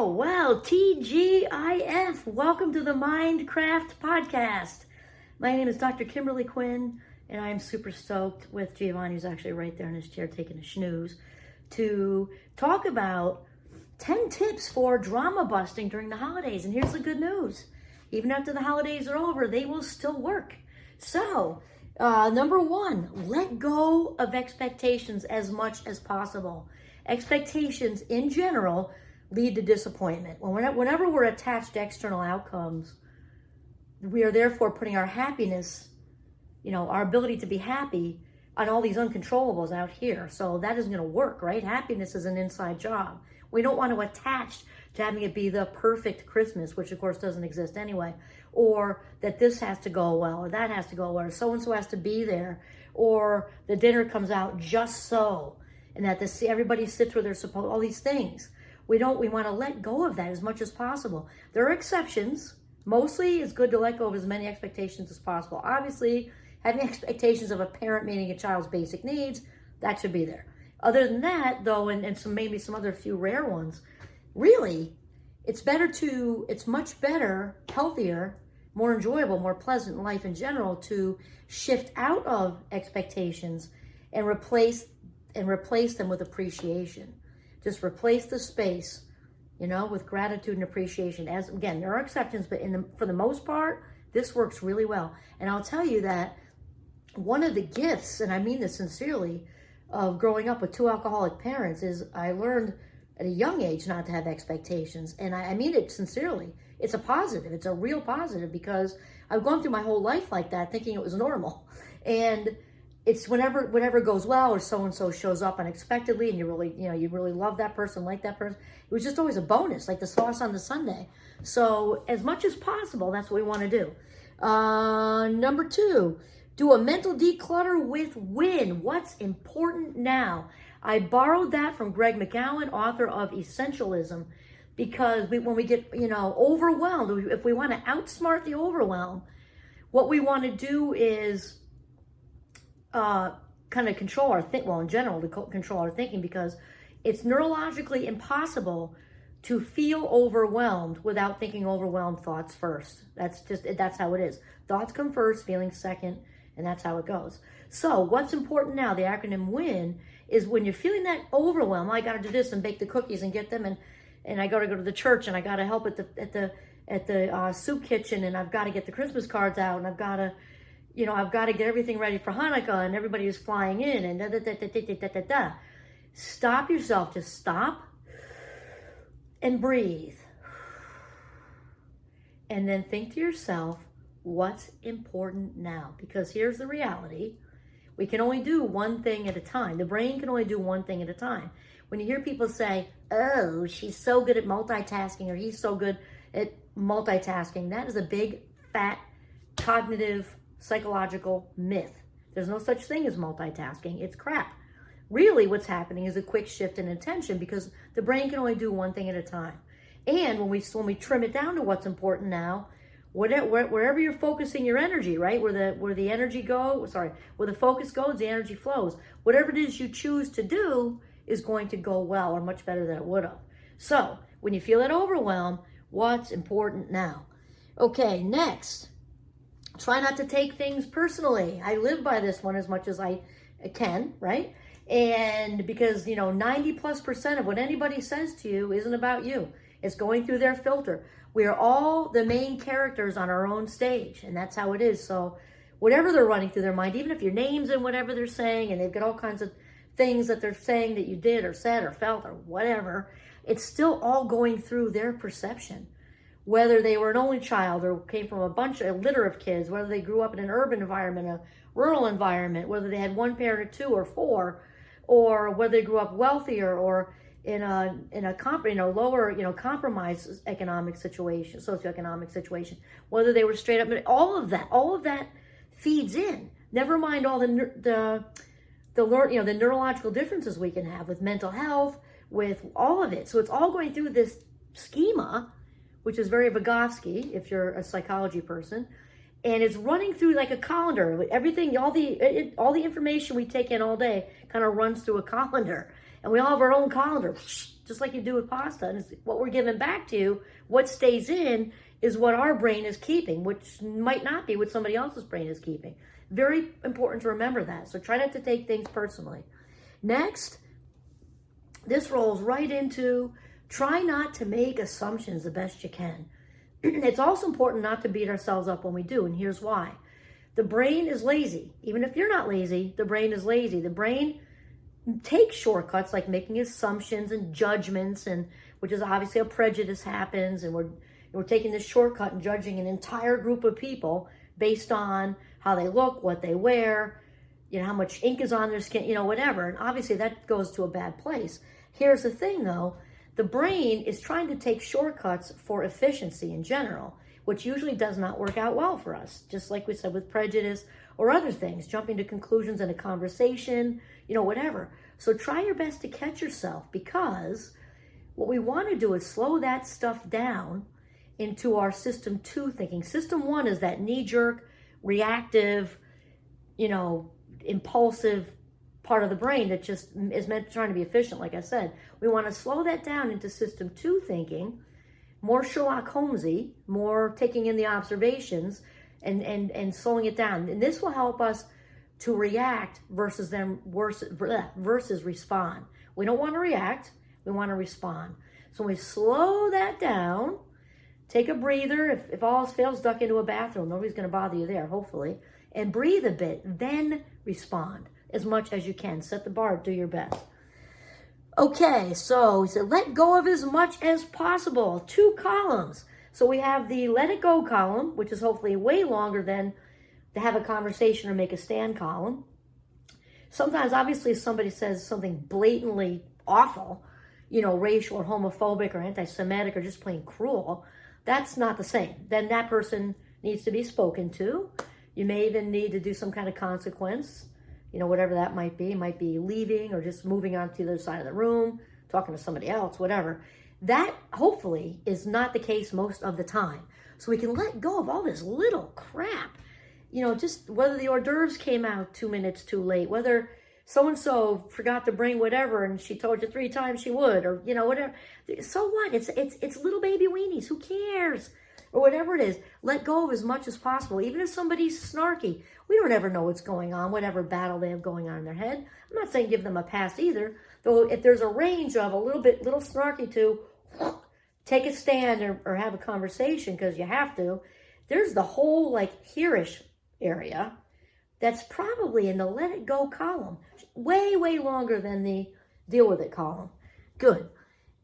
Well, TGIF. Welcome to the Mindcraft podcast. My name is Dr. Kimberly Quinn, and I'm super stoked with Giovanni, who's actually right there in his chair taking a snooze, to talk about 10 tips for drama busting during the holidays. And here's the good news. Even after the holidays are over, they will still work. So, number one, let go of expectations as much as possible. Expectations in general lead to disappointment. Whenever we're attached to external outcomes, we are therefore putting our happiness, our ability to be happy on all these uncontrollables out here. So that isn't going to work, right? Happiness is an inside job. We don't want to attach to having it be the perfect Christmas, which of course doesn't exist anyway, or that this has to go well, or that has to go well, or so-and-so has to be there, or the dinner comes out just so, and that everybody sits where they're supposed, all these things. We want to let go of that as much as possible. There are exceptions. Mostly it's good to let go of as many expectations as possible. Obviously, having expectations of a parent meeting a child's basic needs, that should be there. Other than that, though, and maybe some other few rare ones, really, it's much better, healthier, more enjoyable, more pleasant in life in general to shift out of expectations and replace them with appreciation. Just replace the space, with gratitude and appreciation. As again, there are exceptions, but for the most part, this works really well. And I'll tell you that one of the gifts, and I mean this sincerely, of growing up with two alcoholic parents is I learned at a young age not to have expectations. And I mean it sincerely. It's a positive. It's a real positive because I've gone through my whole life like that, thinking it was normal. And it's whenever goes well, or so-and-so shows up unexpectedly and you really love that person, like that person. It was just always a bonus, like the sauce on the sundae. So as much as possible, that's what we want to do. Number two, do a mental declutter with win. What's important now? I borrowed that from Greg McGowan, author of Essentialism, because when we get, overwhelmed, if we want to outsmart the overwhelm, what we want to do is kind of control our in general, to control our thinking, because it's neurologically impossible to feel overwhelmed without thinking overwhelmed thoughts first. That's how it is. Thoughts come first, feelings second, and that's how it goes. So what's important now, the acronym WIN, is when you're feeling that overwhelm, I got to do this and bake the cookies and get them, and I got to go to the church, and I got to help at the soup kitchen, and I've got to get the Christmas cards out, and I've got to get everything ready for Hanukkah, and everybody is flying in, and da-da-da-da-da-da-da-da. Stop yourself. Just stop and breathe. And then think to yourself, what's important now? Because here's the reality. We can only do one thing at a time. The brain can only do one thing at a time. When you hear people say, oh, she's so good at multitasking, or he's so good at multitasking, that is a big, fat, cognitive, psychological myth. There's no such thing as multitasking. It's crap. Really, what's happening is a quick shift in attention because the brain can only do one thing at a time. And when we trim it down to what's important now, wherever you're focusing your energy, right, where the focus goes, the energy flows. Whatever it is you choose to do is going to go well, or much better than it would have. So when you feel that overwhelm, what's important now? Okay, next. Try not to take things personally. I live by this one as much as I can, right? And because, 90+% of what anybody says to you isn't about you. It's going through their filter. We are all the main characters on our own stage, and that's how it is. So whatever they're running through their mind, even if your name's in whatever they're saying, and they've got all kinds of things that they're saying that you did or said or felt or whatever, it's still all going through their perception. Whether they were an only child or came from a litter of kids, whether they grew up in an urban environment, a rural environment, whether they had one parent or two or four, or whether they grew up wealthier or in a lower, compromised economic situation, socioeconomic situation, whether they were straight up, all of that feeds in. Never mind all the neurological differences we can have with mental health, with all of it. So it's all going through this schema, which is very Vygotsky, if you're a psychology person, and it's running through like a colander. Everything, all the information we take in all day kind of runs through a colander. And we all have our own colander, just like you do with pasta. And it's what we're giving back to you, what stays in is what our brain is keeping, which might not be what somebody else's brain is keeping. Very important to remember that. So try not to take things personally. Next, this rolls right into try not to make assumptions the best you can. It's also important not to beat ourselves up when we do, and here's why. The brain is lazy. Even if you're not lazy, the brain is lazy. The brain takes shortcuts like making assumptions and judgments, and which is obviously a prejudice happens, and we're taking this shortcut and judging an entire group of people based on how they look, what they wear, how much ink is on their skin, whatever. And obviously that goes to a bad place. Here's the thing though, the brain is trying to take shortcuts for efficiency in general, which usually does not work out well for us. Just like we said with prejudice or other things, jumping to conclusions in a conversation, whatever. So try your best to catch yourself, because what we want to do is slow that stuff down into our system 2 thinking. System 1 is that knee-jerk, reactive, impulsive part of the brain that just is meant trying to be efficient, like I said. We want to slow that down into system 2 thinking, more Sherlock Holmesy, more taking in the observations and slowing it down. And this will help us to react versus respond. We don't want to react, we want to respond. So when we slow that down, take a breather. If all else fails, duck into a bathroom. Nobody's going to bother you there, hopefully. And breathe a bit, then respond as much as you can. Set the bar, do your best. Okay, so he said, let go of as much as possible. 2 columns. So we have the let it go column, which is hopefully way longer than to have a conversation or make a stand column. Sometimes, obviously, if somebody says something blatantly awful, racial or homophobic or anti-Semitic or just plain cruel, that's not the same. Then that person needs to be spoken to. You may even need to do some kind of consequence, whatever that might be. It might be leaving or just moving on to the other side of the room, talking to somebody else, whatever. That, hopefully, is not the case most of the time. So we can let go of all this little crap. Just whether the hors d'oeuvres came out 2 minutes too late, whether so-and-so forgot to bring whatever and she told you 3 times she would, or, whatever. So what? It's little baby weenies. Who cares? Or whatever it is. Let go of as much as possible. Even if somebody's snarky, we don't ever know what's going on, whatever battle they have going on in their head. I'm not saying give them a pass either. Though if there's a range of a little snarky to take a stand or have a conversation because you have to, there's the whole here-ish area that's probably in the let it go column. Way, way longer than the deal with it column. Good.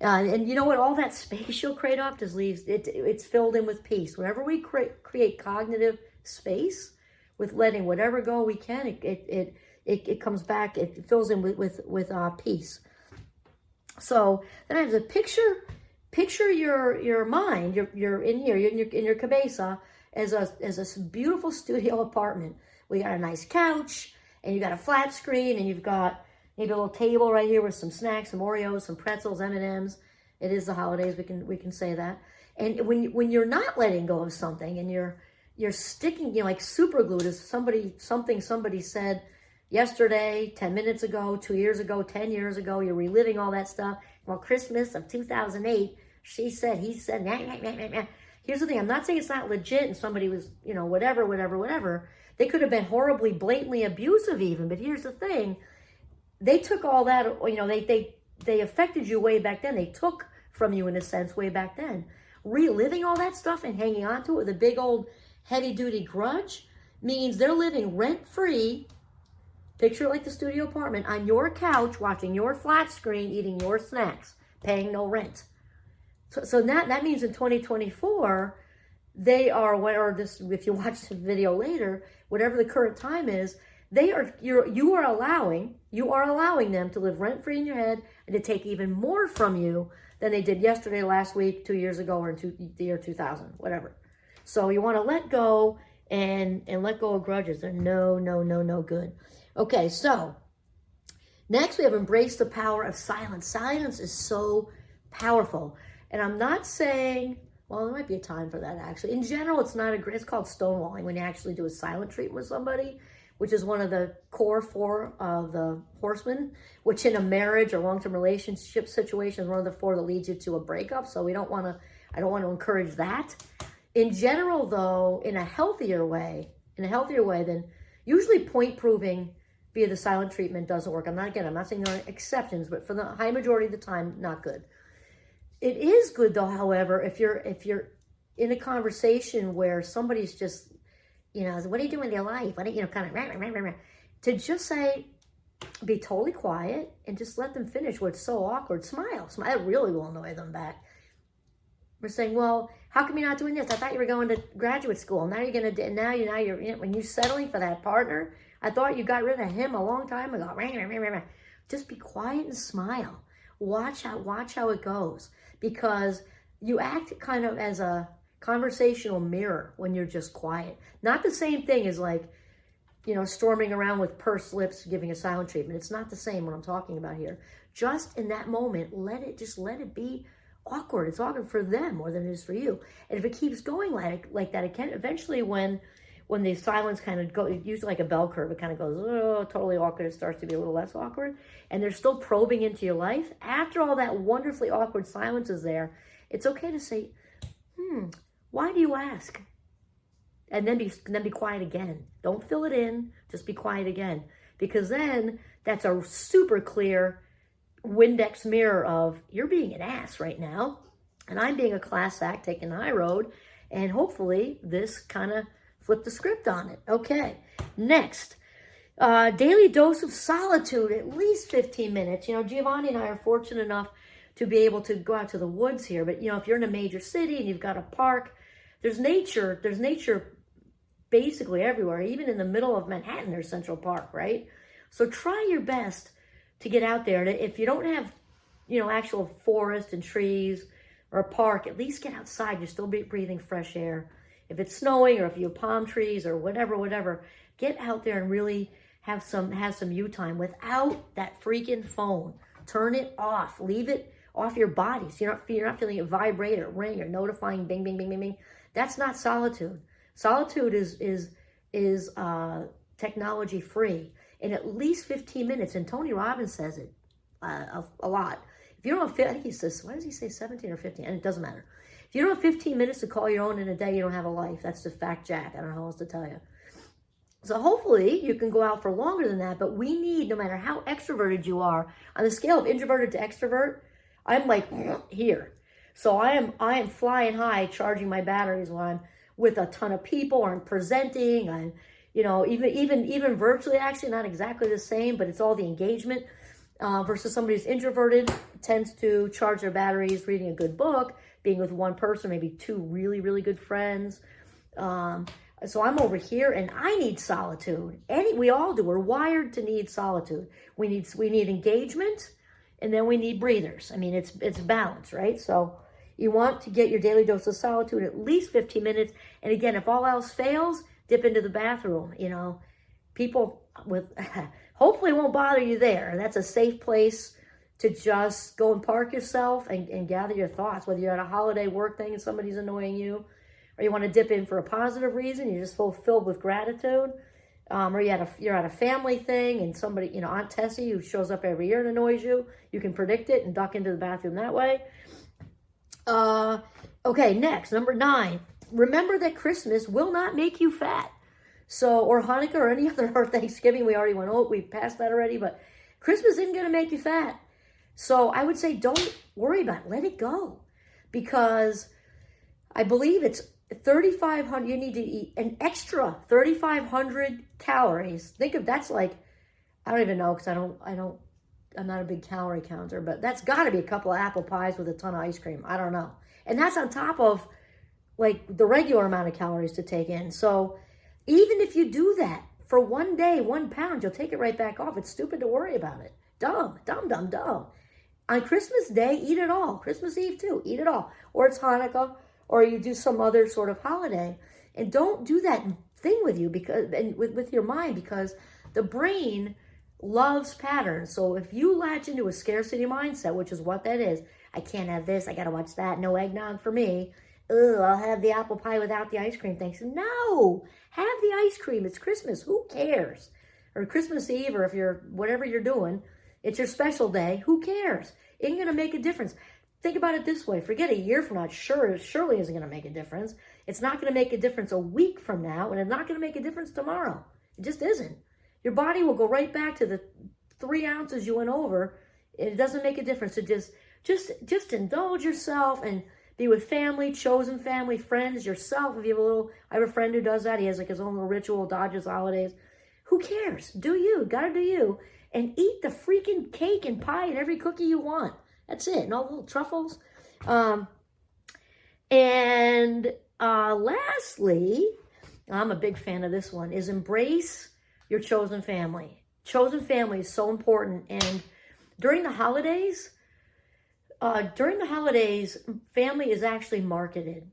And you know what? All that space you'll create up just leaves, it's filled in with peace. Whenever we create cognitive space with letting whatever go we can, it comes back, it fills in with peace. So then I have to picture your mind, you're in here, you're in your cabeza as a beautiful studio apartment. We got a nice couch, and you got a flat screen, and you've got maybe a little table right here with some snacks, some Oreos, some pretzels, M&Ms. It is the holidays, we can say that. And when you're not letting go of something, and you're sticking, like super glued, as somebody said yesterday, 10 minutes ago, 2 years ago, 10 years ago, you're reliving all that stuff. Well, Christmas of 2008, she said, he said, nah, nah, nah, nah, nah. Here's the thing, I'm not saying it's not legit and somebody was, whatever. They could have been horribly, blatantly abusive even, but here's the thing. They took all that, they affected you way back then. They took from you, in a sense, way back then. Reliving all that stuff and hanging on to it with a big old heavy-duty grudge means they're living rent-free, picture it like the studio apartment, on your couch, watching your flat screen, eating your snacks, paying no rent. So that means in 2024, they are, if you watch the video later, whatever the current time is, you are allowing them to live rent-free in your head and to take even more from you than they did yesterday, last week, 2 years ago, or in the year 2000, whatever. So you want to let go and let go of grudges. They're no good. Okay, so next we have embrace the power of silence. Silence is so powerful. And I'm not saying, well, there might be a time for that actually. In general, it's called stonewalling when you actually do a silent treatment with somebody, which is one of the core four of the horsemen, which in a marriage or long-term relationship situation is one of the four that leads you to a breakup. So I don't want to encourage that. In general, though, in a healthier way, then usually point proving via the silent treatment doesn't work. I'm not saying there are exceptions, but for the high majority of the time, not good. It is good though, however, if you're in a conversation where somebody's just, what are you doing with your life? What are you, kind of, to just say, be totally quiet and just let them finish what's so awkward. Smile. It really will annoy them back. We're saying, well, how come you're not doing this? I thought you were going to graduate school. Now you're going to, now you're, when you're settling for that partner, I thought you got rid of him a long time ago. Just be quiet and smile. Watch how it goes, because you act kind of as a conversational mirror when you're just quiet. Not the same thing as like, storming around with pursed lips, giving a silent treatment. It's not the same what I'm talking about here. Just in that moment, let it be awkward. It's awkward for them more than it is for you. And if it keeps going like that, it can eventually, when the silence kind of goes, usually like a bell curve, it kind of goes, oh, totally awkward. It starts to be a little less awkward. And they're still probing into your life. After all that wonderfully awkward silence is there, it's okay to say, why do you ask? And then be quiet again. Don't fill it in. Just be quiet again. Because then that's a super clear Windex mirror of, you're being an ass right now. And I'm being a class act, taking the high road. And hopefully this kind of flip the script on it. Okay, next, daily dose of solitude, at least 15 minutes. Giovanni and I are fortunate enough to be able to go out to the woods here. But, if you're in a major city and you've got a park, there's nature basically everywhere. Even in the middle of Manhattan, there's Central Park, right? So try your best to get out there. And if you don't have, actual forest and trees or a park, at least get outside. You're still breathing fresh air. If it's snowing or if you have palm trees or whatever, get out there and really have some you time without that freaking phone. Turn it off. Leave it off your body. So you're not feeling it vibrate or ring or notifying bing, bing, bing, bing, bing. That's not solitude. Solitude is technology free in at least 15 minutes. And Tony Robbins says it a lot. If you don't have, I think he says, why does he say 17 or 15? And it doesn't matter. If you don't have 15 minutes to call your own in a day, you don't have a life. That's the fact, Jack. I don't know how else to tell you. So hopefully you can go out for longer than that, but we need, no matter how extroverted you are, on the scale of introverted to extrovert, I'm like here. So I am flying high, charging my batteries while I'm with a ton of people, or I'm presenting. I'm, even virtually, actually not exactly the same, but it's all the engagement. Versus somebody who's introverted tends to charge their batteries reading a good book, being with one person, maybe two really, really good friends. So I'm over here and I need solitude. We all do. We're wired to need solitude. We need engagement, and then we need breathers. I mean, it's balance, right? So you want to get your daily dose of solitude at least 15 minutes. And again, if all else fails, dip into the bathroom. People with hopefully won't bother you there. That's a safe place to just go and park yourself and gather your thoughts, whether you're at a holiday work thing and somebody's annoying you, or you want to dip in for a positive reason, you're just filled with gratitude, or you're at a family thing and somebody, Aunt Tessie, who shows up every year and annoys you, you can predict it and duck into the bathroom that way. Okay, next, number 9. Remember that Christmas will not make you fat. So, or Hanukkah or any other, or Thanksgiving, we passed that already, but Christmas isn't going to make you fat. So I would say don't worry about it. Let it go. Because I believe it's 3,500, you need to eat an extra 3,500 calories. Think of, that's like, I don't even know, because I'm not a big calorie counter, but that's got to be a couple of apple pies with a ton of ice cream. I don't know. And that's on top of like the regular amount of calories to take in. So even if you do that for one day, 1 pound, you'll take it right back off. It's stupid to worry about it. Dumb. On Christmas Day, eat it all. Christmas Eve too, eat it all. Or it's Hanukkah, or you do some other sort of holiday. And don't do that thing with you with your mind, because the brain loves patterns. So if you latch into a scarcity mindset, which is what that is, I can't have this, I got to watch that, no eggnog for me, ugh, I'll have the apple pie without the ice cream, thanks. No, have the ice cream. It's Christmas. Who cares? Or Christmas Eve, or if you're, whatever you're doing, it's your special day. Who cares? It ain't going to make a difference. Think about it this way. Forget a year from now. Surely isn't going to make a difference. It's not going to make a difference a week from now, and it's not going to make a difference tomorrow. It just isn't. Your body will go right back to the 3 ounces you went over. It doesn't make a difference. So just indulge yourself and be with family, chosen family, friends, yourself. If you have I have a friend who does that. He has like his own little ritual, dodges holidays. Who cares? Do you. Gotta do you. And eat the freaking cake and pie and every cookie you want. That's it. And all the little truffles. Lastly, I'm a big fan of this one, is embrace your chosen family. Chosen family is so important. And during the holidays, family is actually marketed.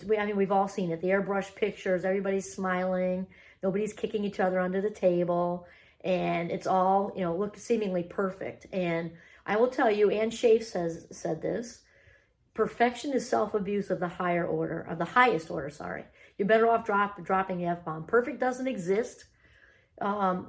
We've all seen it. The airbrush pictures, everybody's smiling, nobody's kicking each other under the table, and it's all, look seemingly perfect. And I will tell you, Ann Schaaf said this, perfection is self-abuse of the highest order, sorry. You're better off dropping the F-bomb. Perfect doesn't exist,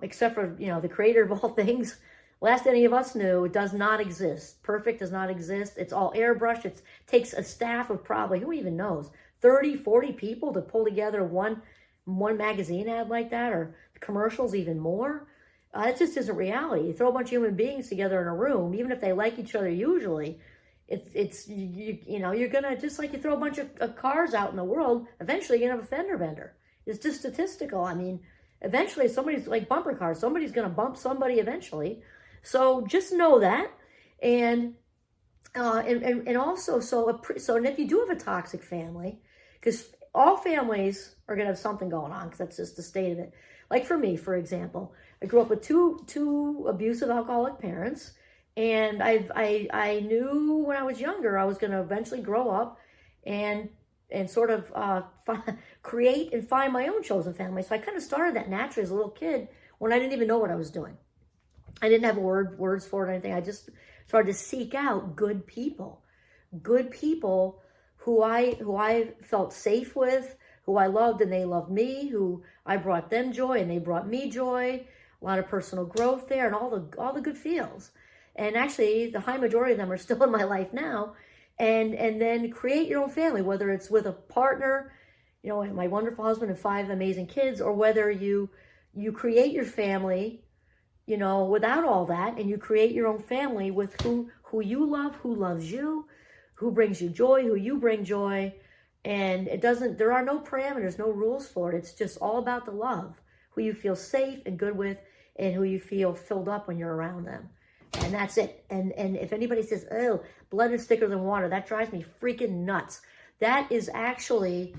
except for, the creator of all things. Last any of us knew, it does not exist. Perfect does not exist. It's all airbrush. It takes a staff of probably, who even knows, 30, 40 people to pull together one magazine ad like that, or commercials even more. It just isn't reality. You throw a bunch of human beings together in a room, even if they like each other usually, you're gonna, just like you throw a bunch of cars out in the world, eventually you're gonna have a fender bender. It's just statistical. Eventually somebody's like bumper cars. Somebody's gonna bump somebody eventually. So just know that, and also, and if you do have a toxic family, because all families are gonna have something going on, because that's just the state of it. Like for me, for example, I grew up with two abusive alcoholic parents, and I knew when I was younger I was gonna eventually grow up and sort of create and find my own chosen family. So I kind of started that naturally as a little kid when I didn't even know what I was doing. I didn't have words for it or anything. I just started to seek out good people who I felt safe with, who I loved and they loved me, who I brought them joy and they brought me joy. A lot of personal growth there and all the good feels. And actually, the high majority of them are still in my life now. And then create your own family, whether it's with a partner, my wonderful husband and 5 amazing kids, or whether you create your family, without all that, and you create your own family with who you love, who loves you, who brings you joy, who you bring joy. And there are no parameters, no rules for it. It's just all about the love, who you feel safe and good with, and who you feel filled up when you're around them. And that's it. And if anybody says, oh, blood is thicker than water, that drives me freaking nuts. That is actually,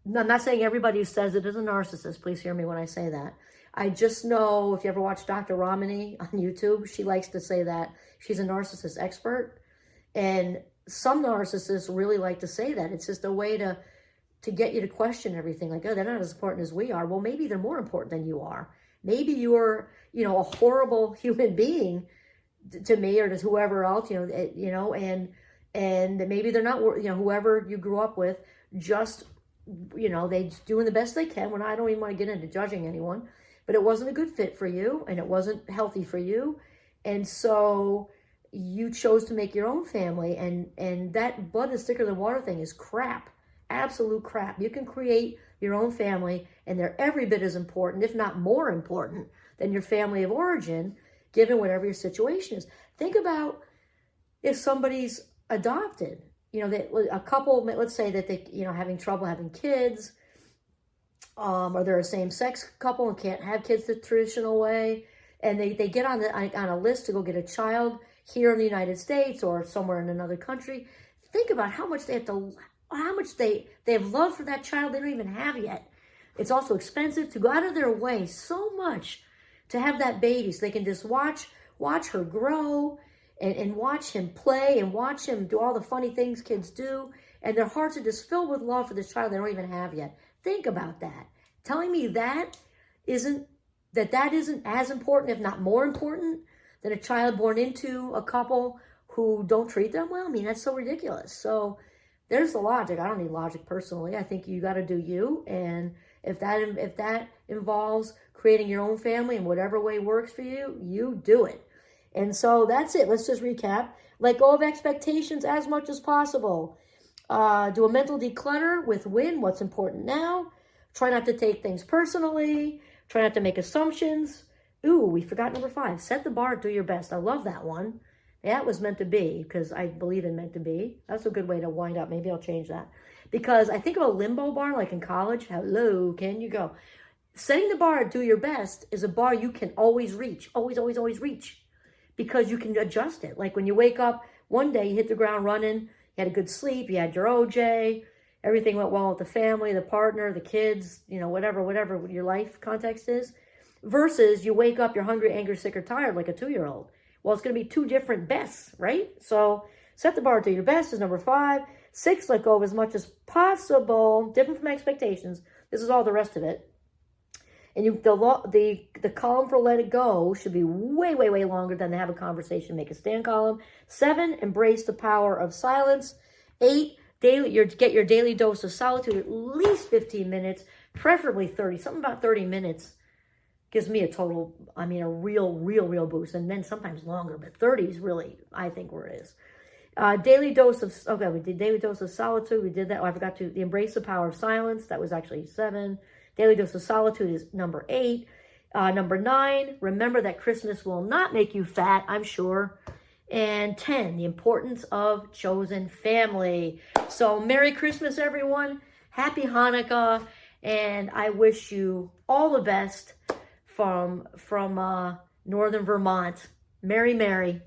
I'm not saying everybody who says it is a narcissist. Please hear me when I say that. I just know, if you ever watch Dr. Ramani on YouTube, she likes to say that she's a narcissist expert. And some narcissists really like to say that. It's just a way to get you to question everything. Like, oh, they're not as important as we are. Well, maybe they're more important than you are. Maybe you're, a horrible human being to me or to whoever else, and maybe they're not, whoever you grew up with, just, they doing the best they can. When I don't even want to get into judging anyone, but it wasn't a good fit for you and it wasn't healthy for you. And so you chose to make your own family, and that blood is thicker than water thing is crap, absolute crap. You can create your own family, and they're every bit as important, if not more important, than your family of origin, given whatever your situation is. Think about if somebody's adopted, a couple, let's say that they, having trouble having kids, or they're a same-sex couple and can't have kids the traditional way, and they get on a list to go get a child here in the United States or somewhere in another country. Think about how much they have love for that child they don't even have yet. It's also expensive to go out of their way so much to have that baby, so they can just watch her grow and watch him play and watch him do all the funny things kids do. And their hearts are just filled with love for this child they don't even have yet. Think about that. Telling me that isn't as important, if not more important, than a child born into a couple who don't treat them well. That's so ridiculous. So there's the logic. I don't need logic personally. I think you got to do you. And if that involves creating your own family in whatever way works for you, you do it. And so that's it. Let's just recap. Let go of expectations as much as possible. Do a mental declutter with what's important now. Try not to take things personally. Try not to make assumptions. Ooh, we forgot number 5. Set the bar, do your best. I love that one. That was meant to be, because I believe in meant to be. That's a good way to wind up. Maybe I'll change that. Because I think of a limbo bar, like in college. Hello, can you go? Setting the bar, do your best, is a bar you can always reach. Always, always, always reach. Because you can adjust it. Like when you wake up one day, you hit the ground running, you had a good sleep, you had your OJ, everything went well with the family, the partner, the kids, whatever your life context is. Versus you wake up, you're hungry, angry, sick, or tired like a 2-year-old. Well, it's going to be 2 different bests, right? So set the bar to your best is number 5. 6, let go of as much as possible, different from expectations. This is all the rest of it. And the column for let it go should be way, way, way longer than the have a conversation, make a stand column. 7, embrace the power of silence. 8, get your daily dose of solitude, at least 15 minutes, preferably 30. Something about 30 minutes gives me a real boost. And then sometimes longer, but 30 is really, I think, where it is. Daily dose of, we did daily dose of solitude. We did that. Oh, I forgot to, the embrace the power of silence. That was actually 7. Daily dose of solitude is number 8. Number 9, remember that Christmas will not make you fat, I'm sure. And 10, the importance of chosen family. So Merry Christmas, everyone. Happy Hanukkah. And I wish you all the best from Northern Vermont. Merry, Merry.